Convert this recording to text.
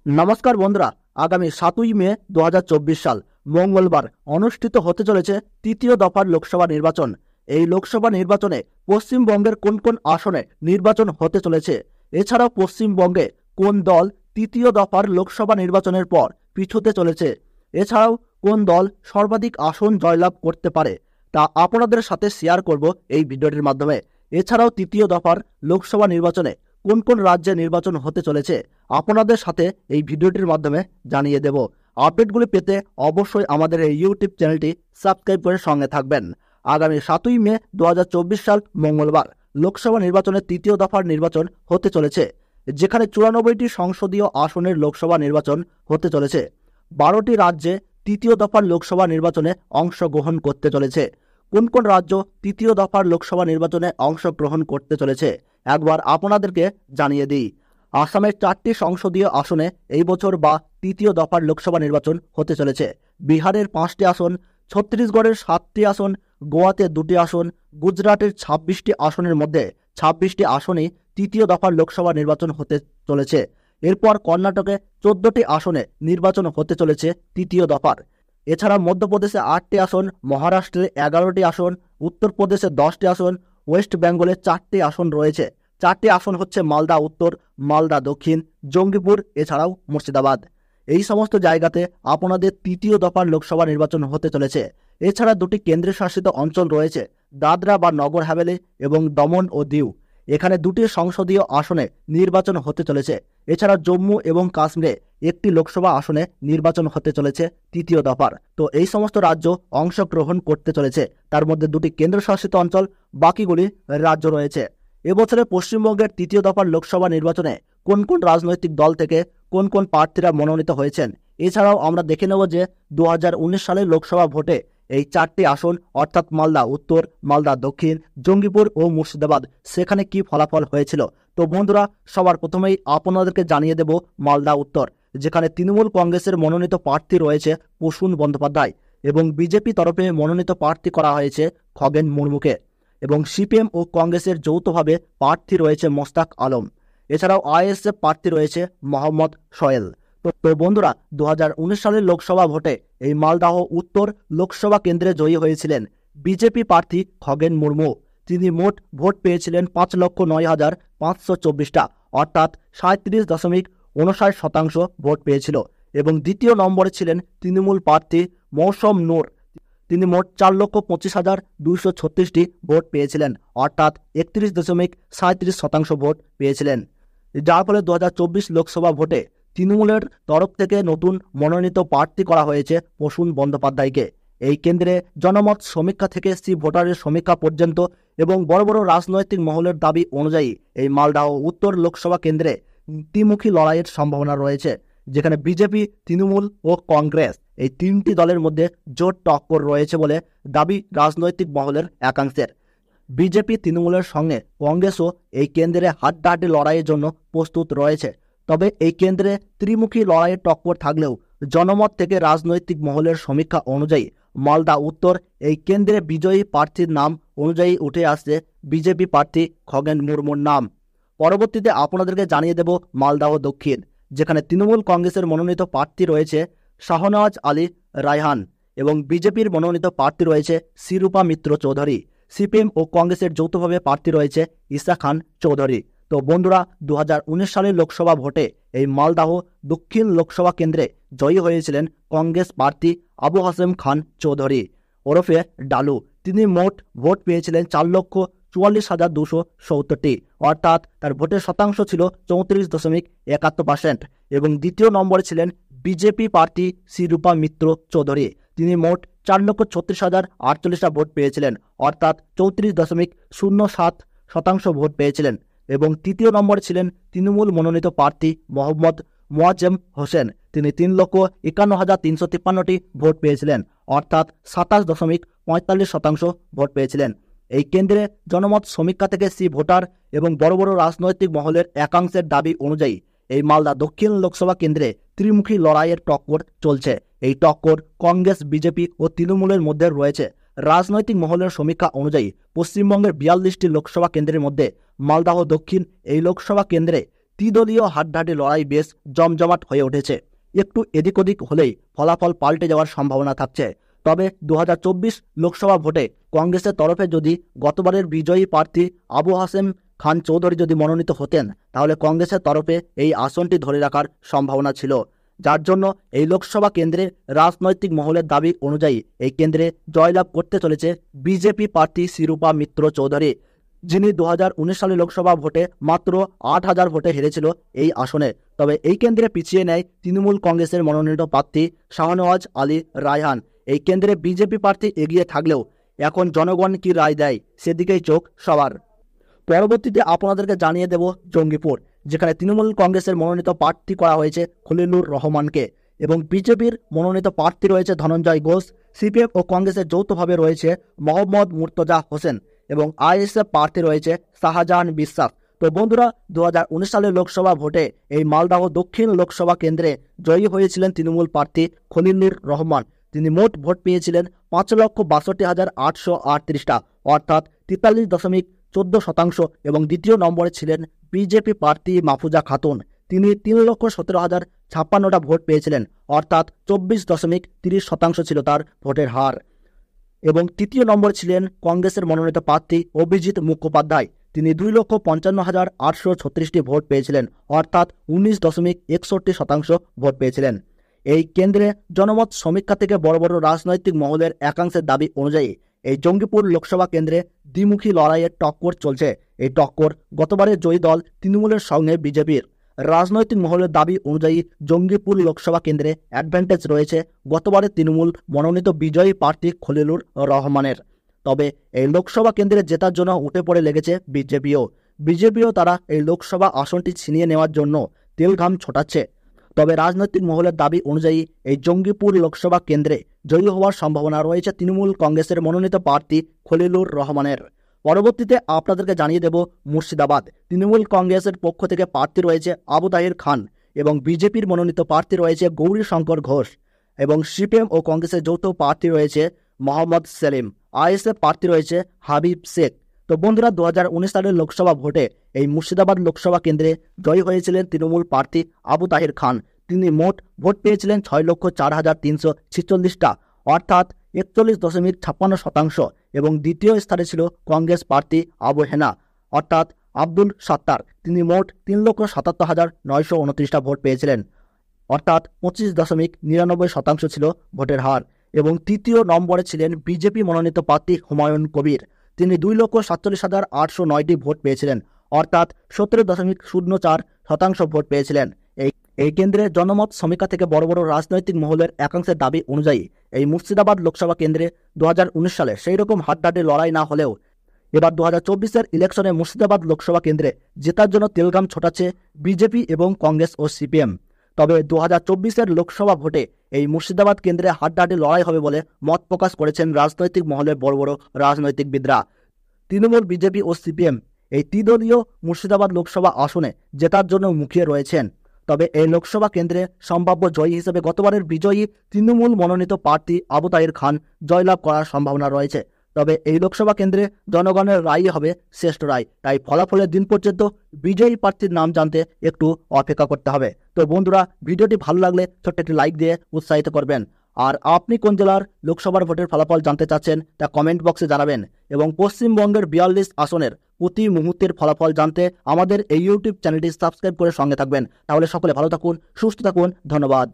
নমস্কার বন্ধুরা, আগামী 7ই মে 2024 সাল মঙ্গলবার অনুষ্ঠিত হতে চলেছে তৃতীয় দফার লোকসভা নির্বাচন। এই লোকসভা নির্বাচনে পশ্চিমবঙ্গের কোন কোন আসনে নির্বাচন হতে চলেছে, এছাড়াও পশ্চিমবঙ্গে কোন দল তৃতীয় দফার লোকসভা নির্বাচনের পর পিছুতে চলেছে, এছাড়াও কোন দল সর্বাধিক আসন জয়লাভ করতে পারে, তা আপনাদের সাথে শেয়ার করব এই ভিডিওটির মাধ্যমে। এছাড়াও তৃতীয় দফার লোকসভা নির্বাচনে কোন কোন রাজ্যে নির্বাচন হতে চলেছে আপনাদের সাথে এই ভিডিওটির মাধ্যমে জানিয়ে দেব। আপডেটগুলি পেতে অবশ্যই আমাদের এই ইউটিউব চ্যানেলটি সাবস্ক্রাইব করে সঙ্গে থাকবেন। আগামী 7ই মে 2024 সাল মঙ্গলবার লোকসভা নির্বাচনের তৃতীয় দফার নির্বাচন হতে চলেছে, যেখানে 94টি সংসদীয় আসনের লোকসভা নির্বাচন হতে চলেছে। 12টি রাজ্যে তৃতীয় দফার লোকসভা নির্বাচনে অংশগ্রহণ করতে চলেছে। কোন কোন রাজ্য তৃতীয় দফার লোকসভা নির্বাচনে অংশগ্রহণ করতে চলেছে একবার আপনাদেরকে জানিয়ে দিই। আসামের 4টি সংসদীয় আসনে এই বছর বা তৃতীয় দফার লোকসভা নির্বাচন হতে চলেছে। বিহারের 5টি আসন, ছত্তিশগড়ের 7টি আসন, গোয়াতে 2টি আসন, গুজরাটের 26টি আসনের মধ্যে 26টি আসনই তৃতীয় দফার লোকসভা নির্বাচন হতে চলেছে। এরপর কর্ণাটকে 14টি আসনে নির্বাচন হতে চলেছে তৃতীয় দফার। এছাড়া মধ্যপ্রদেশে 8টি আসন, মহারাষ্ট্রে 11টি আসন, উত্তরপ্রদেশে 10টি আসন, ওয়েস্ট বেঙ্গলে 4টি আসন রয়েছে। 4টি আসন হচ্ছে মালদা উত্তর, মালদা দক্ষিণ, জঙ্গিপুর, এছাড়াও মুর্শিদাবাদ। এই সমস্ত জায়গাতে আপনাদের তৃতীয় দফার লোকসভা নির্বাচন হতে চলেছে। এছাড়া 2টি কেন্দ্রীয় শাসিত অঞ্চল রয়েছে, দাদরা বা নগর হাভেলি এবং দমন ও দিউ। এখানে 2টি সংসদীয় আসনে নির্বাচন হতে চলেছে। এছাড়া জম্মু এবং কাশ্মীরে 1টি লোকসভা আসনে নির্বাচন হতে চলেছে তৃতীয় দফার। তো এই সমস্ত রাজ্য অংশগ্রহণ করতে চলেছে, তার মধ্যে 2টি কেন্দ্রশাসিত অঞ্চল, বাকিগুলি রাজ্য রয়েছে। এবছরে পশ্চিমবঙ্গের তৃতীয় দফার লোকসভা নির্বাচনে কোন কোন রাজনৈতিক দল থেকে কোন কোন প্রার্থীরা মনোনীত হয়েছেন, এছাড়াও আমরা দেখে নেব যে 2019 সালের লোকসভা ভোটে এই 4টি আসন অর্থাৎ মালদা উত্তর, মালদা দক্ষিণ, জঙ্গিপুর ও মুর্শিদাবাদ সেখানে কি ফলাফল হয়েছিল। তো বন্ধুরা, সবার প্রথমেই আপনাদেরকে জানিয়ে দেব মালদা উত্তর, যেখানে তৃণমূল কংগ্রেসের মনোনীত প্রার্থী রয়েছে প্রসূন বন্দ্যোপাধ্যায় এবং বিজেপি তরফে মনোনীত প্রার্থী করা হয়েছে খগেন মুর্মুকে, এবং সিপিএম ও কংগ্রেসের যৌথভাবে প্রার্থী রয়েছে মোস্তাক আলম। এছাড়াও আইএসএফ প্রার্থী রয়েছে মোহাম্মদ সোহেল। তো বন্ধুরা, 2019 সালের লোকসভা ভোটে এই মালদাহ উত্তর লোকসভা কেন্দ্রে জয়ী হয়েছিলেন বিজেপি প্রার্থী খগেন মুর্মু। তিনি মোট ভোট পেয়েছিলেন 5,09,524টা, অর্থাৎ 37.59% ভোট পেয়েছিল। এবং দ্বিতীয় নম্বরে ছিলেন তৃণমূল প্রার্থী মৌসম নূর। তিনি মোট 4,25,236টি ভোট পেয়েছিলেন, অর্থাৎ 31.37% ভোট পেয়েছিলেন। যার ফলে 2024 লোকসভা ভোটে তৃণমূলের তরফ থেকে নতুন মনোনীত প্রার্থী করা হয়েছে প্রসূন বন্দ্যোপাধ্যায়কে। এই কেন্দ্রে জনমত সমীক্ষা থেকে ভোটারের সমীক্ষা পর্যন্ত এবং বড় বড় রাজনৈতিক মহলের দাবি অনুযায়ী এই মালদহ উত্তর লোকসভা কেন্দ্রে দ্বিমুখী লড়াইয়ের সম্ভাবনা রয়েছে, যেখানে বিজেপি, তৃণমূল ও কংগ্রেস এই 3টি দলের মধ্যে জোট টক্কর রয়েছে বলে দাবি রাজনৈতিক মহলের একাংশের। বিজেপি তৃণমূলের সঙ্গে কংগ্রেসও এই কেন্দ্রে হাড্ডাহাড্ডি লড়াইয়ের জন্য প্রস্তুত রয়েছে। তবে এই কেন্দ্রে ত্রিমুখী লড়াইয়ের টক্কর থাকলেও জনমত থেকে রাজনৈতিক মহলের সমীক্ষা অনুযায়ী মালদা উত্তর এই কেন্দ্রে বিজয়ী প্রার্থীর নাম অনুযায়ী উঠে আসছে বিজেপি প্রার্থী খগেন মুর্মুর নাম। পরবর্তীতে আপনাদেরকে জানিয়ে দেব মালদাহ দক্ষিণ, যেখানে তৃণমূল কংগ্রেসের মনোনীত প্রার্থী রয়েছে শাহনওয়াজ আলী রায়হান এবং বিজেপির মনোনীত প্রার্থী রয়েছে শিরূপা মিত্র চৌধুরী। সিপিএম ও কংগ্রেসের যৌথভাবে প্রার্থী রয়েছে ঈসা খান চৌধুরী। তো বন্ধুরা, 2019 সালের লোকসভা ভোটে এই মালদাহ দক্ষিণ লোকসভা কেন্দ্রে জয়ী হয়েছিলেন কংগ্রেস প্রার্থী আবু হাসেম খান চৌধুরী ওরফে ডালু। তিনি মোট ভোট পেয়েছিলেন 4,44,270টি, অর্থাৎ তার ভোটের শতাংশ ছিল 34.71%। এবং দ্বিতীয় নম্বরে ছিলেন বিজেপি প্রার্থী শিরূপা মিত্র চৌধুরী। তিনি মোট 4,36,048টা ভোট পেয়েছিলেন, অর্থাৎ 34.07% ভোট পেয়েছিলেন। এবং তৃতীয় নম্বরে ছিলেন তৃণমূল মনোনীত প্রার্থী মোহাম্মদ মোয়াজ্জেম হোসেন। তিনি 3,51,353টি ভোট পেয়েছিলেন, অর্থাৎ 27.45% ভোট পেয়েছিলেন। এই কেন্দ্রে জনমত সমীক্ষা থেকে ভোটার এবং বড় বড় রাজনৈতিক মহলের একাংশের দাবি অনুযায়ী এই মালদা দক্ষিণ লোকসভা কেন্দ্রে ত্রিমুখী লড়াইয়ের টক্কর চলছে। এই টক্কর কংগ্রেস, বিজেপি ও তৃণমূলের মধ্যে রয়েছে। রাজনৈতিক মহলের সমীক্ষা অনুযায়ী পশ্চিমবঙ্গের 42টি লোকসভা কেন্দ্রের মধ্যে মালদাহ দক্ষিণ এই লোকসভা কেন্দ্রে ত্রিদলীয় হাড্ডাহাড্ডি লড়াই বেশ জমজমাট হয়ে উঠেছে। একটু এদিক ওদিক হলেই ফলাফল পাল্টে যাওয়ার সম্ভাবনা থাকছে। তবে 2024 লোকসভা ভোটে কংগ্রেসের তরফে যদি গতবারের বিজয়ী প্রার্থী আবু হাসেম খান চৌধুরী যদি মনোনীত হতেন, তাহলে কংগ্রেসের তরফে এই আসনটি ধরে রাখার সম্ভাবনা ছিল। যার জন্য এই লোকসভা কেন্দ্রে রাজনৈতিক মহলের দাবি অনুযায়ী এই কেন্দ্রে জয়লাভ করতে চলেছে বিজেপি প্রার্থী শিরূপা মিত্র চৌধুরী, যিনি 2019 সালে লোকসভা ভোটে মাত্র 8,000 ভোটে হেরেছিল এই আসনে। তবে এই কেন্দ্রে পিছিয়ে নেয় তৃণমূল কংগ্রেসের মনোনীত প্রার্থী শাহনওয়াজ আলী রায়হান। এই কেন্দ্রে বিজেপি প্রার্থী এগিয়ে থাকলেও এখন জনগণ কি রায় দেয় সেদিকেই চোখ সবার। পরবর্তীতে আপনাদেরকে জানিয়ে দেব জঙ্গিপুর, যেখানে তৃণমূল কংগ্রেসের মনোনীত প্রার্থী করা হয়েছে খলিলুর রহমানকে এবং বিজেপির মনোনীত প্রার্থী রয়েছে ধনঞ্জয় ঘোষ। সিপিএম ও কংগ্রেসের যৌথভাবে রয়েছে মোহাম্মদ মুর্তজা হোসেন এবং আইএসএফ প্রার্থী রয়েছে শাহজাহান বিশ্বাস। তো বন্ধুরা, 2019 সালের লোকসভা ভোটে এই মালদহ দক্ষিণ লোকসভা কেন্দ্রে জয়ী হয়েছিলেন তৃণমূল প্রার্থী খলিলুর রহমান। তিনি মোট ভোট পেয়েছিলেন 5,62,838টা, অর্থাৎ 43.14%। এবং দ্বিতীয় নম্বরে ছিলেন বিজেপি প্রার্থী মাহফুজা খাতুন। তিনি 3,17,056টা ভোট পেয়েছিলেন, অর্থাৎ 24.30% ছিল তার ভোটের হার। এবং তৃতীয় নম্বর ছিলেন কংগ্রেসের মনোনীত প্রার্থী অভিজিৎ মুখোপাধ্যায়। তিনি 2,55,836টি ভোট পেয়েছিলেন, অর্থাৎ 19.61% ভোট পেয়েছিলেন। এই কেন্দ্রে জনমত সমীক্ষা থেকে বড় বড় রাজনৈতিক মহলের একাংশের দাবি অনুযায়ী এই জঙ্গিপুর লোকসভা কেন্দ্রে দ্বিমুখী লড়াইয়ের টক্কর চলছে। এই টক্কর গতবারের জয়ী দল তৃণমূলের সঙ্গে বিজেপির। রাজনৈতিক মহলের দাবি অনুযায়ী জঙ্গিপুর লোকসভা কেন্দ্রে অ্যাডভান্টেজ রয়েছে গতবারের তৃণমূল মনোনীত বিজয়ী প্রার্থী খলিলুর রহমানের। তবে এই লোকসভা কেন্দ্রে জেতার জন্য উঠে পড়ে লেগেছে বিজেপিও তারা এই লোকসভা আসনটি ছিনিয়ে নেওয়ার জন্য তেলঘাম ছোটাচ্ছে। তবে রাজনৈতিক মহলের দাবি অনুযায়ী এই জঙ্গিপুর লোকসভা কেন্দ্রে জয়ী হওয়ার সম্ভাবনা রয়েছে তৃণমূল কংগ্রেসের মনোনীত প্রার্থী খলিলুর রহমানের। পরবর্তীতে আপনাদেরকে জানিয়ে দেব মুর্শিদাবাদ। তৃণমূল কংগ্রেসের পক্ষ থেকে প্রার্থী রয়েছে আবু তাহির খান এবং বিজেপির মনোনীত প্রার্থী রয়েছে গৌরী শঙ্কর ঘোষ এবং সিপিএম ও কংগ্রেসের যৌথ প্রার্থী রয়েছে মোহাম্মদ সেলিম। আইএসএফ প্রার্থী রয়েছে হাবিব শেখ। তো বন্ধুরা, 2019 সালের লোকসভা ভোটে এই মুর্শিদাবাদ লোকসভা কেন্দ্রে জয়ী হয়েছিলেন তৃণমূল প্রার্থী আবু তাহির খান। তিনি মোট ভোট পেয়েছিলেন 6,04,346টা, অর্থাৎ 41.56%। এবং দ্বিতীয় স্থানে ছিল কংগ্রেস প্রার্থী আবু হেনা অর্থাৎ আব্দুল সাত্তার। তিনি মোট 3,77,929টা ভোট পেয়েছিলেন, অর্থাৎ 25.99% ছিল ভোটের হার। এবং তৃতীয় নম্বরে ছিলেন বিজেপি মনোনীত প্রার্থী হুমায়ুন কবির। তিনি 2,47,809টি ভোট পেয়েছিলেন, অর্থাৎ 17.04% ভোট পেয়েছিলেন। এই কেন্দ্রে জনমত সমীক্ষা থেকে বড় বড় রাজনৈতিক মহলের একাংশের দাবি অনুযায়ী এই মুর্শিদাবাদ লোকসভা কেন্দ্রে 2019 সালে সেই রকম হাড্ডাহাড্ডি লড়াই না হলেও এবার 2024-এর ইলেকশনে মুর্শিদাবাদ লোকসভা কেন্দ্রে জেতার জন্য তেলঘাম ছোটাচ্ছে বিজেপি এবং কংগ্রেস ও সিপিএম। তবে 2024-এর লোকসভা ভোটে এই মুর্শিদাবাদ কেন্দ্রে হাড্ডাহাড্ডি লড়াই হবে বলে মত প্রকাশ করেছেন রাজনৈতিক মহলের বড় বড় রাজনৈতিকবিদরা। তৃণমূল, বিজেপি ও সিপিএম এই ত্রিদলীয় মুর্শিদাবাদ লোকসভা আসনে জেতার জন্য মুখিয়ে রয়েছেন। তবে এই লোকসভা কেন্দ্রে সম্ভাব্য জয়ী হিসেবে গতবারের বিজয়ী তৃণমূল মনোনীত প্রার্থী আবু তাহির খান জয়লাভ করার সম্ভাবনা রয়েছে। তবে এই লোকসভা কেন্দ্রে জনগণের রায় হবে শ্রেষ্ঠ রায়, তাই ফলাফলের দিন পর্যন্ত বিজয়ী প্রার্থীর নাম জানতে একটু অপেক্ষা করতে হবে। তো বন্ধুরা, ভিডিওটি ভালো লাগলে ছোট্ট একটি লাইক দিয়ে উৎসাহিত করবেন। আর আপনি কোন জেলার লোকসভার ভোটের ফলাফল জানতে চাচ্ছেন তা কমেন্ট বক্সে জানাবেন। এবং পশ্চিমবঙ্গের 42 আসনের প্রতি মুহূর্তের ফলাফল জানতে আমাদের এই ইউটিউব চ্যানেলটি সাবস্ক্রাইব করে সঙ্গে থাকবেন। তাহলে সকলে ভালো থাকুন, সুস্থ থাকুন। ধন্যবাদ।